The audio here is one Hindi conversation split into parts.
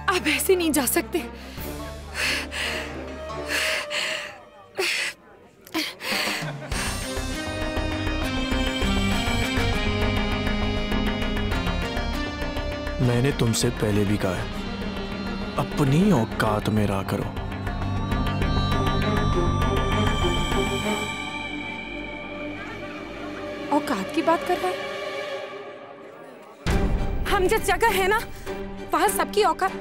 आप ऐसे नहीं जा सकते। मैंने तुमसे पहले भी कहा है, अपनी औकात में रहा करो। औकात की बात कर रहा है? हम जिस जगह है ना, वहां सबकी औकात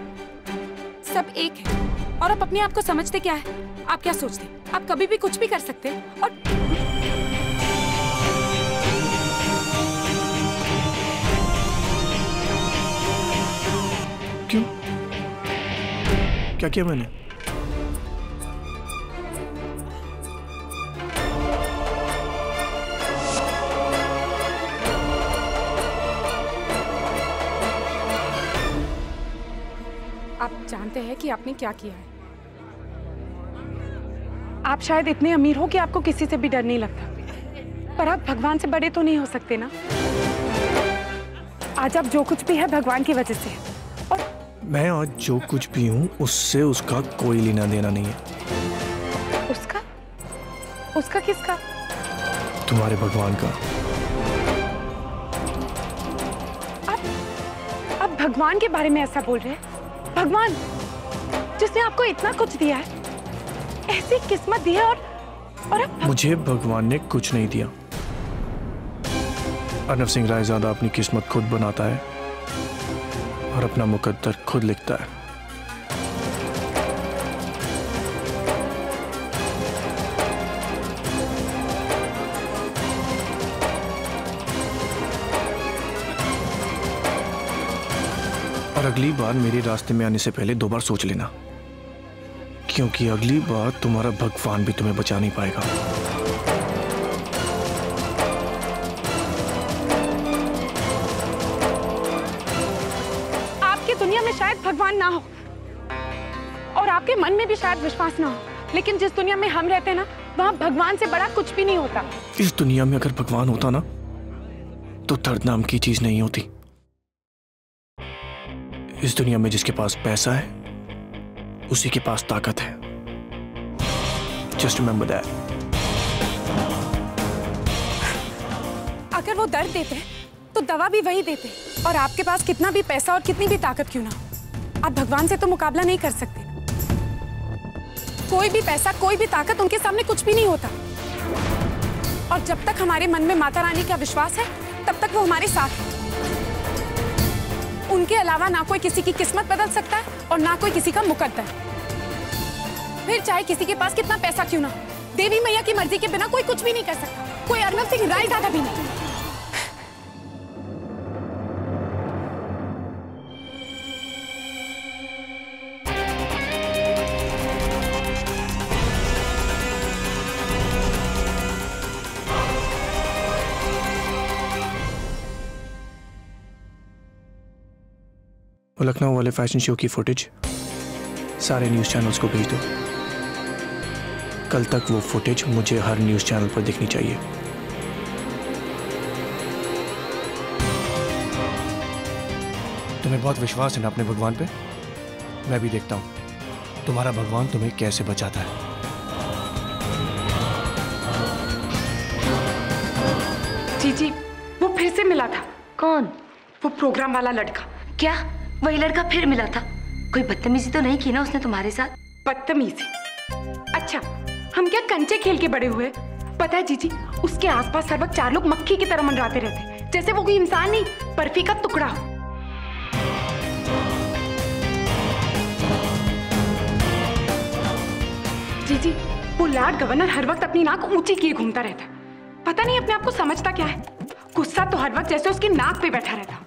सब एक है। और आप अपने आप को समझते क्या है? आप क्या सोचते? आप कभी भी कुछ भी कर सकते हैं। और क्यों? क्या किया मैंने? आप जानते हैं कि आपने क्या किया है? आप शायद इतने अमीर हो कि आपको किसी से भी डर नहीं लगता, पर आप भगवान से बड़े तो नहीं हो सकते ना। आज आप जो कुछ भी है भगवान की वजह से है। और मैं आज जो कुछ भी हूं उससे उसका कोई लेना देना नहीं है। उसका? उसका किसका? तुम्हारे भगवान का। आप भगवान के बारे में ऐसा बोल रहे हैं? भगवान जिसने आपको इतना कुछ दिया है, ऐसी किस्मत दी है, और आप मुझे भगवान ने कुछ नहीं दिया। अर्नव सिंह रायजादा अपनी किस्मत खुद बनाता है और अपना मुकद्दर खुद लिखता है। और अगली बार मेरे रास्ते में आने से पहले 2 बार सोच लेना, क्योंकि अगली बार तुम्हारा भगवान भी तुम्हें बचा नहीं पाएगा। आपकी दुनिया में शायद भगवान ना हो और आपके मन में भी शायद विश्वास ना हो, लेकिन जिस दुनिया में हम रहते हैं ना, वहां भगवान से बड़ा कुछ भी नहीं होता। इस दुनिया में अगर भगवान होता ना, तो दर्द नाम की चीज नहीं होती। इस दुनिया में जिसके पास पैसा है उसी के पास ताकत है। Just remember that. अगर वो दर्द देते तो दवा भी वही देते, और आपके पास कितना भी पैसा और कितनी भी ताकत क्यों ना हो, आप भगवान से तो मुकाबला नहीं कर सकते। कोई भी पैसा, कोई भी ताकत उनके सामने कुछ भी नहीं होता। और जब तक हमारे मन में माता रानी का विश्वास है, तब तक वो हमारे साथ है। उनके अलावा ना कोई किसी की किस्मत बदल सकता है और ना कोई किसी का मुकद्दर। फिर चाहे किसी के पास कितना पैसा क्यों ना, देवी मैया की मर्जी के बिना कोई कुछ भी नहीं कर सकता। कोई अर्नव सिंह रायजादा भी नहीं। वो लखनऊ वाले फैशन शो की फुटेज सारे न्यूज़ चैनल्स को भेज दो। कल तक वो फुटेज मुझे हर न्यूज़ चैनल पर दिखनी चाहिए। तुम्हें बहुत विश्वास है ना अपने भगवान पे? मैं भी देखता हूं तुम्हारा भगवान तुम्हें कैसे बचाता है। जी, वो फिर से मिला था। कौन? वो प्रोग्राम वाला लड़का। क्या वही लड़का फिर मिला था? कोई बदतमीजी तो नहीं की ना उसने तुम्हारे साथ? बदतमीजी? अच्छा, हम क्या कंचे खेल के बड़े हुए? पता है जीजी, उसके आसपास हर वक्त 4 लोग मक्खी की तरह मंडराते रहते, जैसे वो कोई इंसान नहीं, बर्फी का टुकड़ा हो। जीजी, वो लॉर्ड गवर्नर हर वक्त अपनी नाक ऊंची किए घूमता रहता, पता नहीं अपने आप को समझता क्या है। गुस्सा तो हर वक्त जैसे उसकी नाक पे बैठा रहता।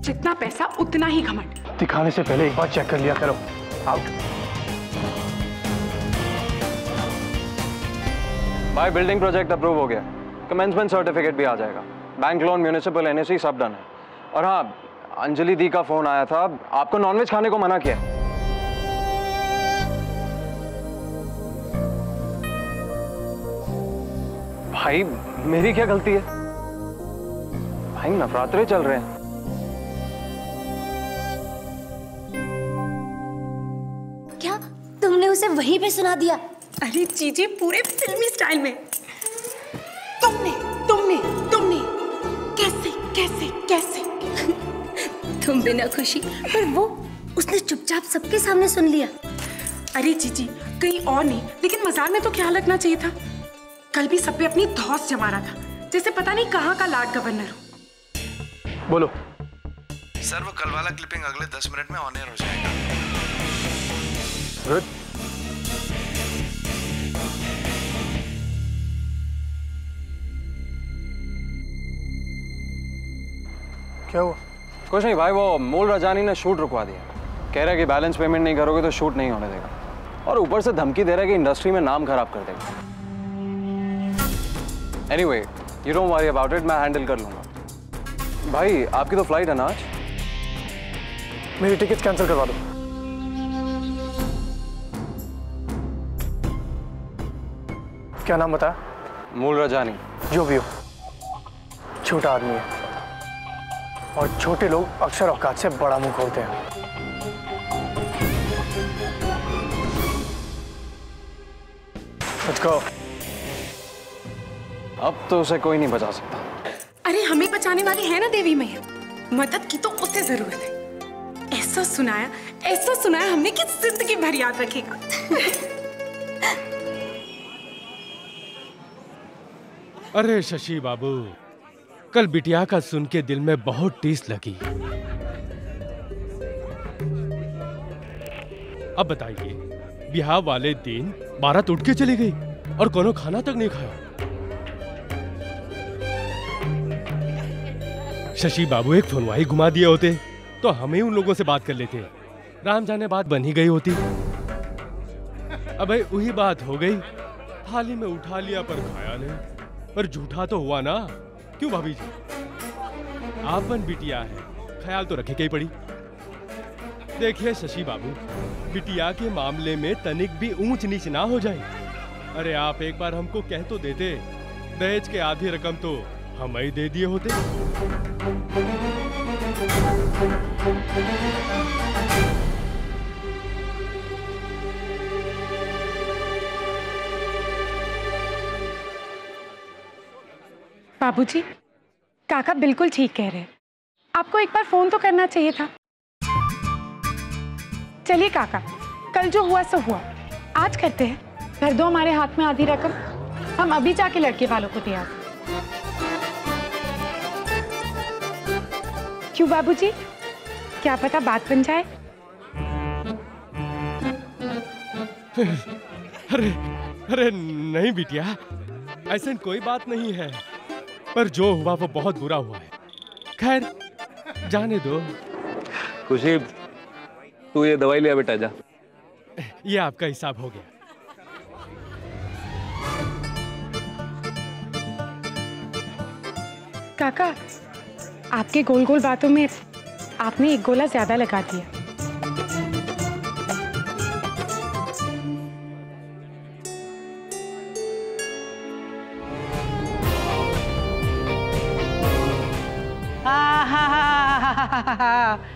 जितना पैसा उतना ही घमंड। दिखाने से पहले एक बार चेक कर लिया करो। आउट। भाई बिल्डिंग प्रोजेक्ट अप्रूव हो गया, कमेंसमेंट सर्टिफिकेट भी आ जाएगा, बैंक लोन, म्यूनिसिपल, एनएसी सब डन है। और हाँ, अंजलि दी का फोन आया था, आपको नॉनवेज खाने को मना किया। भाई मेरी क्या गलती है? भाई नवरात्रे चल रहे हैं। क्या तुमने उसे वहीं पे सुना दिया? अरे जीजी पूरे फिल्मी स्टाइल में। तुमने तुमने तुमने कैसे कैसे कैसे? तुम बिना खुशी, पर वो उसने चुपचाप सबके सामने सुन लिया। अरे जीजी कहीं और नहीं, लेकिन मजार में तो ख्याल रखना चाहिए था। कल भी सब पे अपनी धौंस जमा रहा था, जैसे पता नहीं कहाँ का लॉर्ड गवर्नर हो। बोलो सर, वो कल वाला क्लिपिंग अगले 10 मिनट में ऑन एयर हो जाएगा। गुड। क्या हुआ? कुछ नहीं भाई, वो मूल रजानी ने शूट रुकवा दिया। कह रहा है कि बैलेंस पेमेंट नहीं करोगे तो शूट नहीं होने देगा, और ऊपर से धमकी दे रहा है कि इंडस्ट्री में नाम खराब कर देगा। Anyway, you don't worry about it, मैं हैंडल कर लूंगा। भाई आपकी तो फ्लाइट है ना आज? मेरी टिकट कैंसिल करवा दो। क्या नाम बताया? मूल रजानी। जो भी हो, छोटा आदमी है, और छोटे लोग अक्सर औकात से बड़ा मुंह खोलते हैं। Let's go. अब तो उसे कोई नहीं बचा सकता। अरे हमें बचाने वाली है ना देवी मैया, मदद की तो उसे जरूरत है। ऐसा सुनाया हमने कि जिंदगी भर याद रखेगा। अरे शशि बाबू, कल बिटिया का सुन के दिल में बहुत टीस लगी। अब बताइए, ब्याह वाले दिन बारात उठ के चली गई और कोनो खाना तक नहीं खाया। शशि बाबू एक फोनवाही घुमा दिए होते तो हमें उन लोगों से बात कर लेते। राम जाने बात बन ही गई होती। अब वही बात हो गई, थाली में उठा लिया पर खाया नहीं। पर झूठा तो हुआ ना, क्यों भाभी जी? आपन बिटिया है, ख्याल तो रखे ही पड़ी। देखिए शशि बाबू, बिटिया के मामले में तनिक भी ऊंच नीच ना हो जाए। अरे आप एक बार हमको कह तो देते, दहेज के आधी रकम तो हम ही दे दिए होते। बाबूजी, काका बिल्कुल ठीक कह रहे हैं। आपको एक बार फोन तो करना चाहिए था। चलिए काका, कल जो हुआ सो हुआ, आज करते हैं। भर दो हमारे हाथ में आधी रकम, हम अभी जाके लड़के वालों को दिया। क्यों बाबूजी, क्या पता बात बन जाए। अरे अरे नहीं बिटिया, ऐसा कोई बात नहीं है। पर जो हुआ वो बहुत बुरा हुआ है। खैर जाने दो। खुशी, तू ये दवाई लिया बेटा, जा। ये आपका हिसाब हो गया। काका, आपके गोल गोल बातों में आपने एक गोला ज्यादा लगा दिया।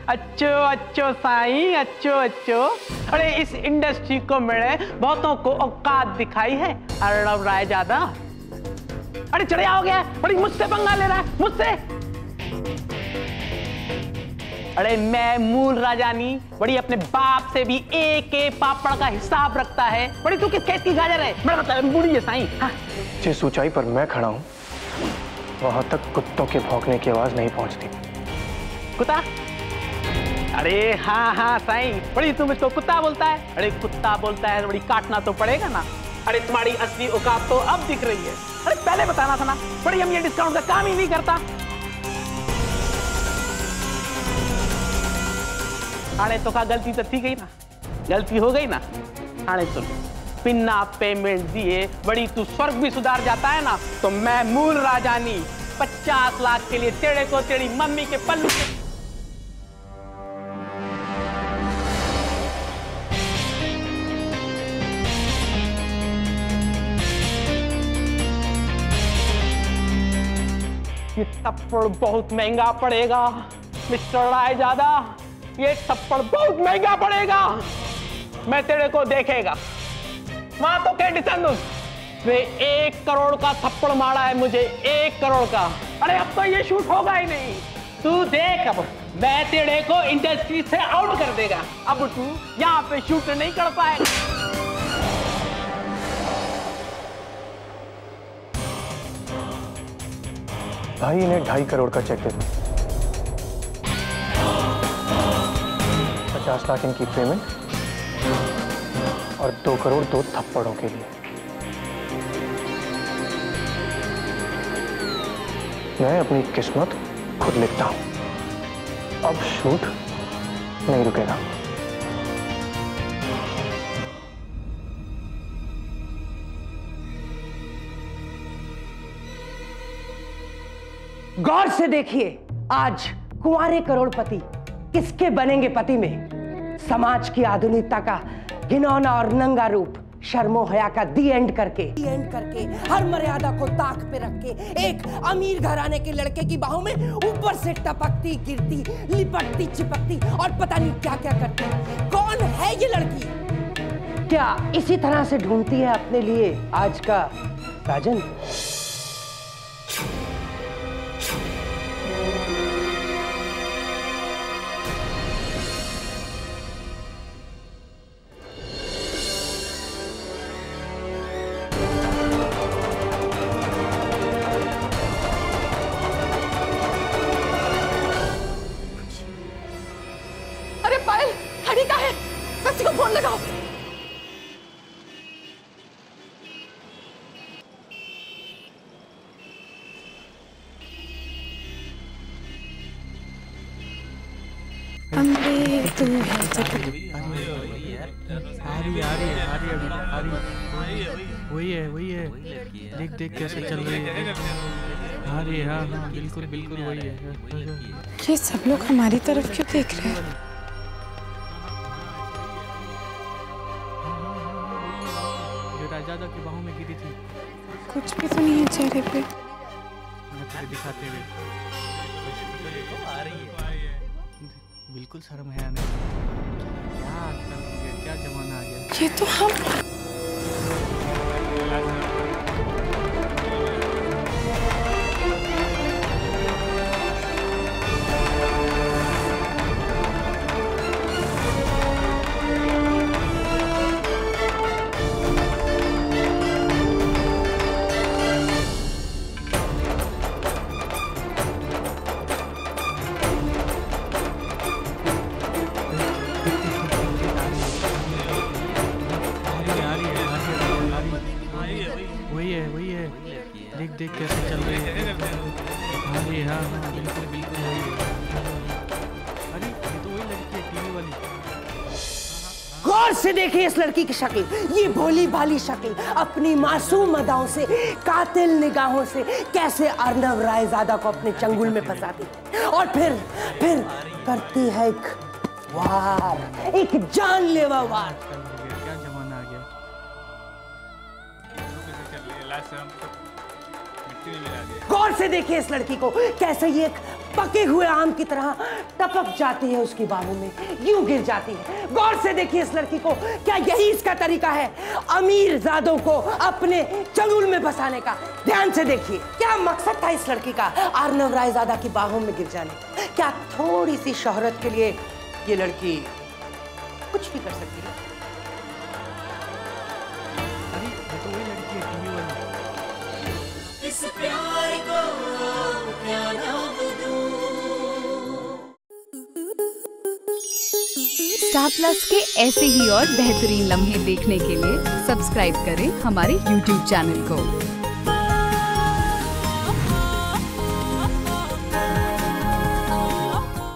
अच्छो अच्छो साईं, अच्छो अच्छो। अरे इस इंडस्ट्री को मैंने बहुतों को औकात दिखाई है। अर्णव राय ज्यादा, अरे चढ़िया हो गया, बड़ी मुझसे पंगा ले रहा है, मुझसे। अरे मैं मूल राजानी, बड़ी अपने बाप से भी एक एक पापड़ का हिसाब रखता है। बड़ी तू किस खेत की गाजर है? बड़ा मतलब बूढ़ी है साईं। हाँ। जिस ऊंचाई पर मैं खड़ा हूं, वहां तक कुत्तों के भौंकने की आवाज नहीं पहुंचती। कुत्ता? अरे हाँ हाँ साईं, बड़ी तुम इसको कुत्ता बोलता है? अरे कुत्ता बोलता है, बड़ी काटना तो पड़ेगा ना। अरे तुम्हारी असली औकात तो अब दिख रही है। अरे पहले बताना था ना, बड़ी हम ये डिस्काउंट का काम ही नहीं करता। अरे तो का गलती तो थी गई ना, गलती हो गई ना। अरे सुन, बिना पेमेंट दिए बड़ी तू स्वर्ग भी सुधार जाता है ना, तो मैं मूल राजानी 50 लाख के लिए तेरे को तेरी मम्मी के पल्लू के ये थप्पड़ बहुत महंगा पड़ेगा मिस्टर रायजादा, ये थप्पड़ बहुत महंगा पड़ेगा। मैं तेरे को देखेगा वहां तो कंडीशन वे 1 करोड़ का थप्पड़ मारा है मुझे, 1 करोड़ का। अरे अब तो ये शूट होगा ही नहीं, तू देख अब मैं तेरे को इंडस्ट्री से आउट कर देगा। अब तू यहाँ पे शूट नहीं कर पाएगा। भाई इन्हें 2.5 करोड़ का चेक दे दो, 50 लाख इनकी पेमेंट और 2 करोड़ 2 थप्पड़ों के लिए। मैं अपनी किस्मत खुद लिखता हूं, अब शूट नहीं रुकेगा। गौर से देखिए आज कुंवारे करोड़पति किसके बनेंगे पति में। समाज की आधुनिकता का घिनौना और नंगा रूप शर्मो हया का दी एंड करके हर मर्यादा को ताक पे रख के एक अमीर घराने के लड़के की बाहों में ऊपर से टपकती गिरती लिपटती चिपकती और पता नहीं क्या क्या करती। कौन है ये लड़की? क्या इसी तरह से ढूंढती है अपने लिए आज का साजन? फोन लगाओ। तू है वही है देख कैसे चल रही है। हाँ बिल्कुल वही है। ये सब लोग हमारी तरफ क्यों देख रहे हैं? रायजादा की बाहों में गिरी थी। कुछ भी तो नहीं है चेहरे पे। दिखाते हुए आ रही है। बिल्कुल शर्म है आने। क्या आजकल हो गया, क्या जमाना आ गया। ये तो हम वही है देख कैसे चल रही है। हाँ बिल्कुल वही है। अरे ये तो वही लड़की है टीवी वाली। गौर से देखिए इस लड़की की शक्ल, ये भोली भाली शक्ल अपनी मासूम अदाओं से कातिल निगाहों से कैसे अर्नव रायजादा को अपने चंगुल में फंसाती और फिर करती है एक वार, एक जानलेवा वार। क्या जमाना आ गया। गौर से देखिए इस लड़की को, कैसे ये एक पके हुए आम की तरह टपक जाती है उसकी बाहों में, यूं गिर जाती है। गौर से देखिए इस लड़की को, क्या यही इसका तरीका है अमीर ज़ादों को अपने चंगुल में फंसाने का? ध्यान से देखिए क्या मकसद था इस लड़की का अर्नव रायजादा की बाहों में गिर जाने। क्या थोड़ी सी शोहरत के लिए ये लड़की कुछ भी कर सकती है? अरे ये तो वही लड़की है टीवी वाली। इस प्यार को क्या नाम दूं? स्टार प्लस के ऐसे ही और बेहतरीन लम्हे देखने के लिए सब्सक्राइब करें हमारे YouTube चैनल को।